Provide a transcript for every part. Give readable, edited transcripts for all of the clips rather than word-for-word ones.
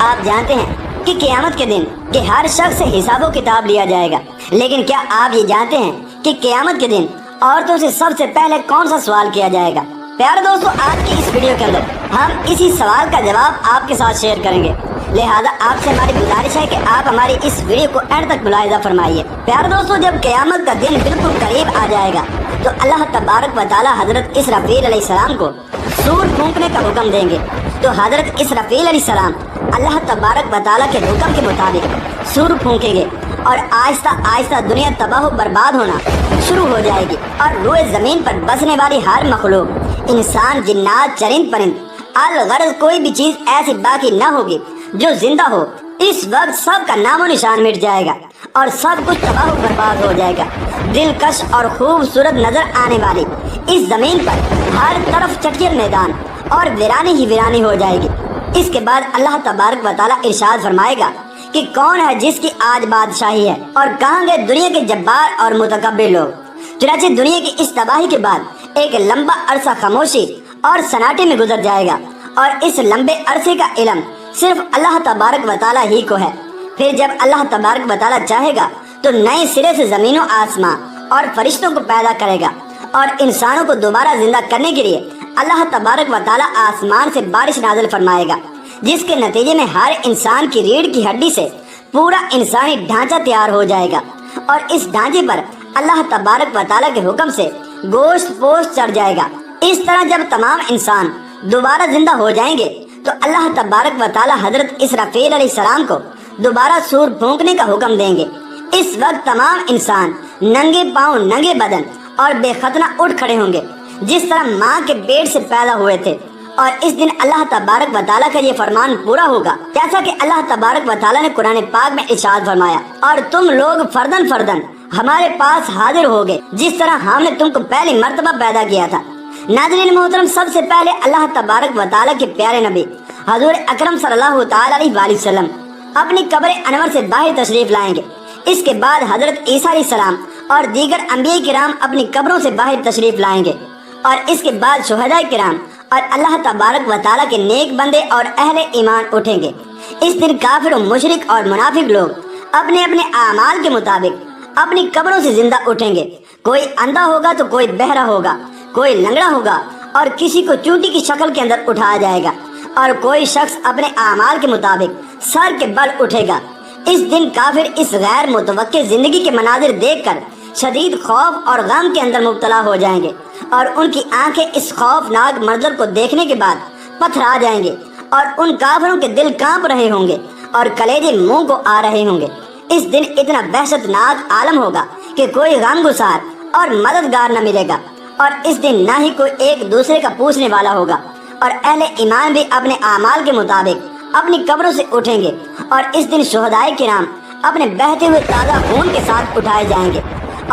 آپ جانتے ہیں کہ قیامت کے دن کہ ہر شخص سے حساب و کتاب لیا جائے گا، لیکن کیا آپ یہ جانتے ہیں کہ قیامت کے دن عورتوں سے سب سے پہلے کون سا سوال کیا جائے گا؟ پیارے دوستو، آج کی اس ویڈیو کے اندر ہم اسی سوال کا جواب آپ کے ساتھ شیئر کریں گے، لہذا آپ سے ہماری گزارش ہے کہ آپ ہماری اس ویڈیو کو اینڈ تک ملاحظہ فرمائیے۔ پیارے دوستو، جب قیامت کا دن بالکل قریب آ جائے گا تو اللہ تبارک و تعالی حضرت اسرافیل علیہ السلام کو سور پھونکنے کا حکم دیں گے۔ تو حضرت اسرافیل علیہ السلام اللہ تبارک و تعالی کے حکم کے مطابق سور پھونکیں گے اور آہستہ آہستہ دنیا تباہ و برباد ہونا شروع ہو جائے گی، اور روئے زمین پر بسنے والی ہر مخلوق، انسان، جنات، چرند پرند، الغرض کوئی بھی چیز ایسی باقی نہ ہوگی جو زندہ ہو۔ اس وقت سب کا نام و نشان مٹ جائے گا اور سب کچھ تباہ و برباد ہو جائے گا۔ دلکش اور خوبصورت نظر آنے والی اس زمین پر ہر طرف چٹیر میدان اور ویرانی ہی ویرانی ہو جائے گی۔ اس کے بعد اللہ تبارک و تعالیٰ ارشاد فرمائے گا کہ کون ہے جس کی آج بادشاہی ہے، اور کہاں گئے دنیا کے جبار اور متکبر لوگ۔ چنانچہ دنیا کی اس تباہی کے بعد ایک لمبا عرصہ خاموشی اور سناٹے میں گزر جائے گا، اور اس لمبے عرصے کا علم صرف اللہ تبارک و تعالیٰ ہی کو ہے۔ پھر جب اللہ تبارک و تعالیٰ چاہے گا تو نئے سرے سے زمین و آسمان اور فرشتوں کو پیدا کرے گا، اور انسانوں کو دوبارہ زندہ کرنے کے لیے اللہ تبارک و تعالیٰ آسمان سے بارش نازل فرمائے گا، جس کے نتیجے میں ہر انسان کی ریڑھ کی ہڈی سے پورا انسانی ڈھانچہ تیار ہو جائے گا، اور اس ڈھانچے پر اللہ تبارک و تعالیٰ کے حکم سے گوشت پوشت چڑھ جائے گا۔ اس طرح جب تمام انسان دوبارہ زندہ ہو جائیں گے تو اللہ تبارک و تعالیٰ حضرت اسرافیل علیہ السلام کو دوبارہ سور پھونکنے کا حکم دیں گے۔ اس وقت تمام انسان ننگے پاؤں، ننگے بدن اور بے ختنہ اٹھ کھڑے ہوں گے، جس طرح ماں کے پیٹ سے پیدا ہوئے تھے، اور اس دن اللہ تبارک و تعالیٰ کا یہ فرمان پورا ہوگا، جیسا کہ اللہ تبارک و تعالیٰ نے قرآن پاک میں ارشاد فرمایا، اور تم لوگ فردن فردن ہمارے پاس حاضر ہوگے جس طرح ہم نے تم کو پہلی مرتبہ پیدا کیا تھا۔ ناظرین محترم، سب سے پہلے اللہ تبارک و تعالیٰ کے پیارے نبی حضور اکرم صلی اللہ تعالیٰ علیہ وآلہ وسلم اپنی قبر انور سے باہر تشریف لائیں گے۔ اس کے بعد حضرت عیسیٰ علیہ السلام اور دیگر انبیاء کرام اپنی قبروں سے باہر تشریف لائیں گے، اور اس کے بعد شہداء کرام اور اللہ تبارک و تعالیٰ کے نیک بندے اور اہل ایمان اٹھیں گے۔ اس دن کافر و مشرک اور منافق لوگ اپنے اپنے اعمال کے مطابق اپنی قبروں سے زندہ اٹھیں گے۔ کوئی اندھا ہوگا تو کوئی بہرا ہوگا، کوئی لنگڑا ہوگا اور کسی کو چونٹی کی شکل کے اندر اٹھایا جائے گا، اور کوئی شخص اپنے اعمال کے مطابق سر کے بل اٹھے گا۔ اس دن کافر اس غیر متوقع زندگی کے مناظر دیکھ کر شدید خوف اور غم کے اندر مبتلا ہو جائیں گے، اور ان کی آنکھیں اس خوفناک منظر کو دیکھنے کے بعد پتھرا جائیں گے، اور ان کافروں کے دل کانپ رہے ہوں گے اور کلیجے منہ کو آ رہے ہوں گے۔ اس دن اتنا وحشت ناک عالم ہوگا کہ کوئی غم گسار اور مددگار نہ ملے گا، اور اس دن نہ ہی کوئی ایک دوسرے کا پوچھنے والا ہوگا، اور اہل ایمان بھی اپنے اعمال کے مطابق اپنی قبروں سے اٹھیں گے، اور اس دن شہداء کرام اپنے بہتے ہوئے تازہ خون کے ساتھ اٹھائے جائیں گے،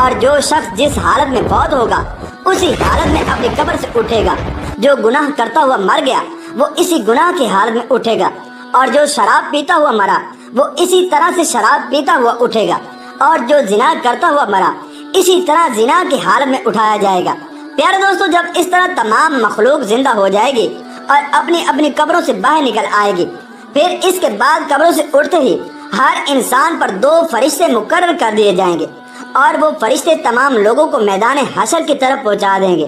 اور جو شخص جس حالت میں فوت ہوگا اسی حالت میں اپنی قبر سے اٹھے گا۔ جو گناہ کرتا ہوا مر گیا وہ اسی گناہ کی حالت میں اٹھے گا، اور جو شراب پیتا ہوا مرا وہ اسی طرح سے شراب پیتا ہوا اٹھے گا، اور جو زنا کرتا ہوا مرا اسی طرح زنا کی حالت میں اٹھایا جائے گا۔ پیارے دوستو، جب اس طرح تمام مخلوق زندہ ہو جائے گی اور اپنی اپنی قبروں سے باہر نکل آئے گی، پھر اس کے بعد قبروں سے اٹھتے ہی ہر انسان پر 2 فرشتے مقرر کر دیے جائیں گے، اور وہ فرشتے تمام لوگوں کو میدان حشر کی طرف پہنچا دیں گے۔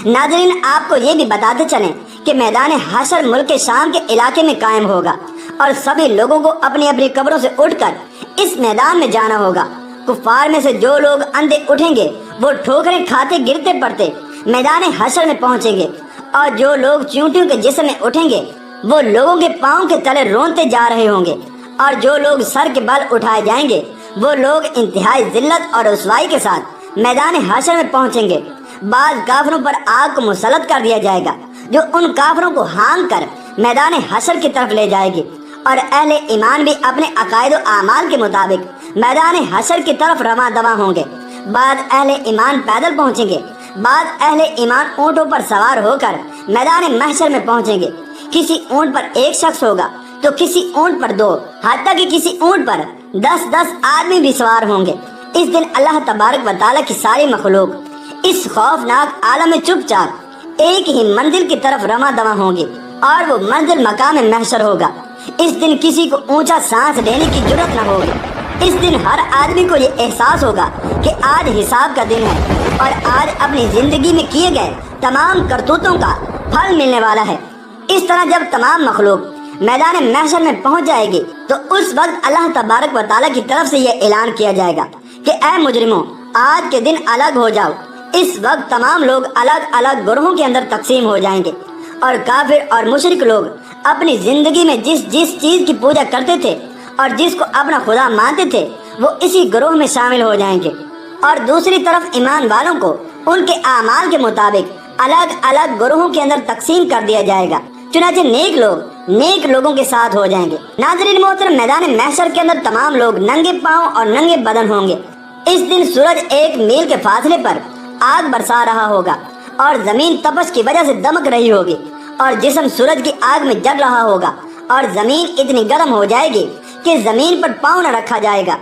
ناظرین، آپ کو یہ بھی بتاتے چلیں کہ میدان حشر ملک شام کے علاقے میں قائم ہوگا، اور سبھی لوگوں کو اپنی اپنی قبروں سے اٹھ کر اس میدان میں جانا ہوگا۔ کفار میں سے جو لوگ اندھے اٹھیں گے وہ ٹھوکریں کھاتے گرتے پڑتے میدان حشر میں پہنچیں گے، اور جو لوگ چونٹیوں کے جسم میں اٹھیں گے وہ لوگوں کے پاؤں کے تلے رونتے جا رہے ہوں گے، اور جو لوگ سر کے بل اٹھائے جائیں گے وہ لوگ انتہائی ذلت اور رسوائی کے ساتھ میدان حشر میں پہنچیں گے۔ بعض کافروں پر آگ کو مسلط کر دیا جائے گا جو ان کافروں کو ہانگ کر میدان حشر کی طرف لے جائے گی، اور اہل ایمان بھی اپنے عقائد و اعمال کے مطابق میدان حشر کی طرف رواں دواں ہوں گے۔ بعض اہل ایمان پیدل پہنچیں گے، بعض اہل ایمان اونٹوں پر سوار ہو کر میدان محشر میں پہنچیں گے۔ کسی اونٹ پر 1 شخص ہوگا تو کسی اونٹ پر 2، حتیٰ کہ کسی اونٹ پر 10 آدمی بھی سوار ہوں گے۔ اس دن اللہ تبارک و تعالیٰ کی ساری مخلوق اس خوفناک عالم میں چپ چاپ ایک ہی منزل کی طرف رواں دواں ہوں گی، اور وہ منزل مقام محشر ہوگا۔ اس دن کسی کو اونچا سانس لینے کی جرات نہ ہوگی۔ اس دن ہر آدمی کو یہ احساس ہوگا کہ آج حساب کا دن ہے اور آج اپنی زندگی میں کیے گئے تمام کرتوتوں کا پھل ملنے والا ہے۔ اس طرح جب تمام مخلوق میدان محشر میں پہنچ جائے گی تو اس وقت اللہ تبارک و تعالیٰ کی طرف سے یہ اعلان کیا جائے گا کہ اے مجرموں، آج کے دن الگ ہو جاؤ۔ اس وقت تمام لوگ الگ الگ گروہوں کے اندر تقسیم ہو جائیں گے اور کافر اور مشرک لوگ اپنی زندگی میں جس چیز کی پوجا کرتے تھے اور جس کو اپنا خدا مانتے تھے وہ اسی گروہ میں شامل ہو جائیں گے، اور دوسری طرف ایمان والوں کو ان کے اعمال کے مطابق الگ الگ گروہوں کے اندر تقسیم کر دیا جائے گا۔ چنانچہ نیک لوگوں کے ساتھ ہو جائیں گے۔ ناظرین محترم، میدان محشر کے اندر تمام لوگ ننگے پاؤں اور ننگے بدن ہوں گے۔ اس دن سورج 1 میل کے فاصلے پر آگ برسا رہا ہوگا اور زمین تپش کی وجہ سے دمک رہی ہوگی اور جسم سورج کی آگ میں جل رہا ہوگا، اور زمین اتنی گرم ہو جائے گی کہ زمین پر پاؤں نہ رکھا جائے گا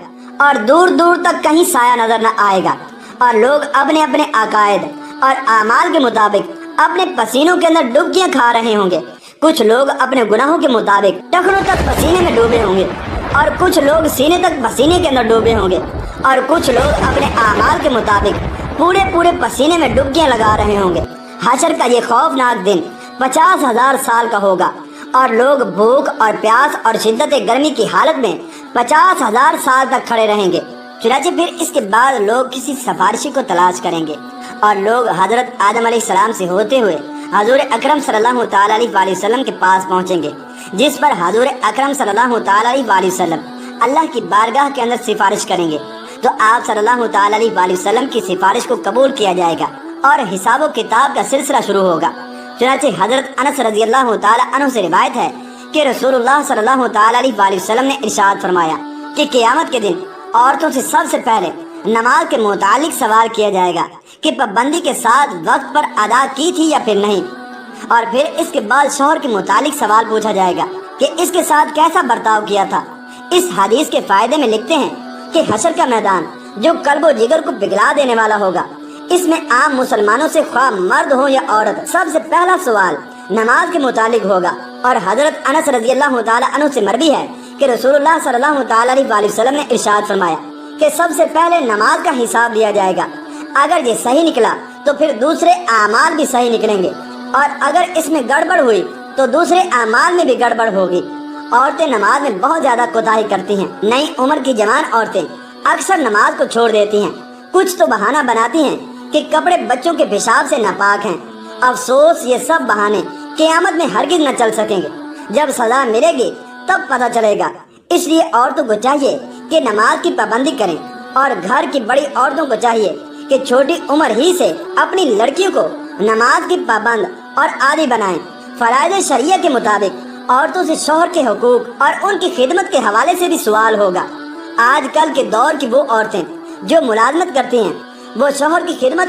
اور دور دور تک کہیں سایہ نظر نہ آئے گا، اور لوگ اپنے اپنے عقائد اور اعمال کے مطابق اپنے پسینوں کے اندر ڈبکیاں کھا رہے ہوں گے۔ کچھ لوگ اپنے گناہوں کے مطابق ٹخنوں تک پسینے میں ڈوبے ہوں گے، اور کچھ لوگ سینے تک پسینے کے اندر ڈوبے ہوں گے، اور کچھ لوگ اپنے اعمال کے مطابق پورے پسینے میں ڈبکیاں لگا رہے ہوں گے۔ حشر کا یہ خوفناک دن 50,000 سال کا ہوگا، اور لوگ بھوک اور پیاس اور شدت گرمی کی حالت میں 50,000 سال تک کھڑے رہیں گے۔ چنانچہ پھر اس کے بعد لوگ کسی سفارشی کو تلاش کریں گے، اور لوگ حضرت آدم علیہ السلام سے ہوتے ہوئے حضور اکرم صلی اللہ تعالیٰ علیہ وسلم کے پاس پہنچیں گے، جس پر حضور اکرم صلی اللہ تعالیٰ علیہ وسلم اللہ کی بارگاہ کے اندر سفارش کریں گے، تو آپ صلی اللہ تعالیٰ علیہ وسلم کی سفارش کو قبول کیا جائے گا اور حساب و کتاب کا سلسلہ شروع ہوگا۔ چنانچہ حضرت انس رضی اللہ تعالیٰ عنہ سے روایت ہے کہ رسول اللہ صلی اللہ تعالیٰ علیہ وسلم نے ارشاد فرمایا کہ قیامت کے دن عورتوں سے سب سے پہلے نماز کے متعلق سوال کیا جائے گا کہ پابندی کے ساتھ وقت پر ادا کی تھی یا پھر نہیں، اور پھر اس کے بعد شوہر کے متعلق سوال پوچھا جائے گا کہ اس کے ساتھ کیسا برتاؤ کیا تھا۔ اس حدیث کے فائدے میں لکھتے ہیں کہ حشر کا میدان جو قلب و جگر کو پگھلا دینے والا ہوگا، اس میں عام مسلمانوں سے خواہ مرد ہو یا عورت سب سے پہلا سوال نماز کے متعلق ہوگا، اور حضرت انس رضی اللہ تعالیٰ عنہ سے مروی ہے کہ رسول اللہ صلی اللہ تعالیٰ علیہ وسلم نے ارشاد فرمایا کہ سب سے پہلے نماز کا حساب لیا جائے گا، اگر یہ صحیح نکلا تو پھر دوسرے اعمال بھی صحیح نکلیں گے، اور اگر اس میں گڑبڑ ہوئی تو دوسرے اعمال میں بھی گڑبڑ ہوگی۔ عورتیں نماز میں بہت زیادہ کوتاہی کرتی ہیں۔ نئی عمر کی جوان عورتیں اکثر نماز کو چھوڑ دیتی ہیں، کچھ تو بہانہ بناتی ہیں کہ کپڑے بچوں کے پیشاب سے ناپاک ہیں۔ افسوس، یہ سب بہانے قیامت میں ہرگز نہ چل سکیں گے۔ جب سزا ملے گی تب پتہ چلے گا۔ اس لیے عورتوں کو چاہیے کہ نماز کی پابندی کریں، اور گھر کی بڑی عورتوں کو چاہیے کہ چھوٹی عمر ہی سے اپنی لڑکیوں کو نماز کی پابند اور عادی بنائیں۔ فرائض شریعت کے مطابق عورتوں سے شوہر کے حقوق اور ان کی خدمت کے حوالے سے بھی سوال ہوگا۔ آج کل کے دور کی وہ عورتیں جو ملازمت کرتی ہیں، وہ شوہر کی خدمت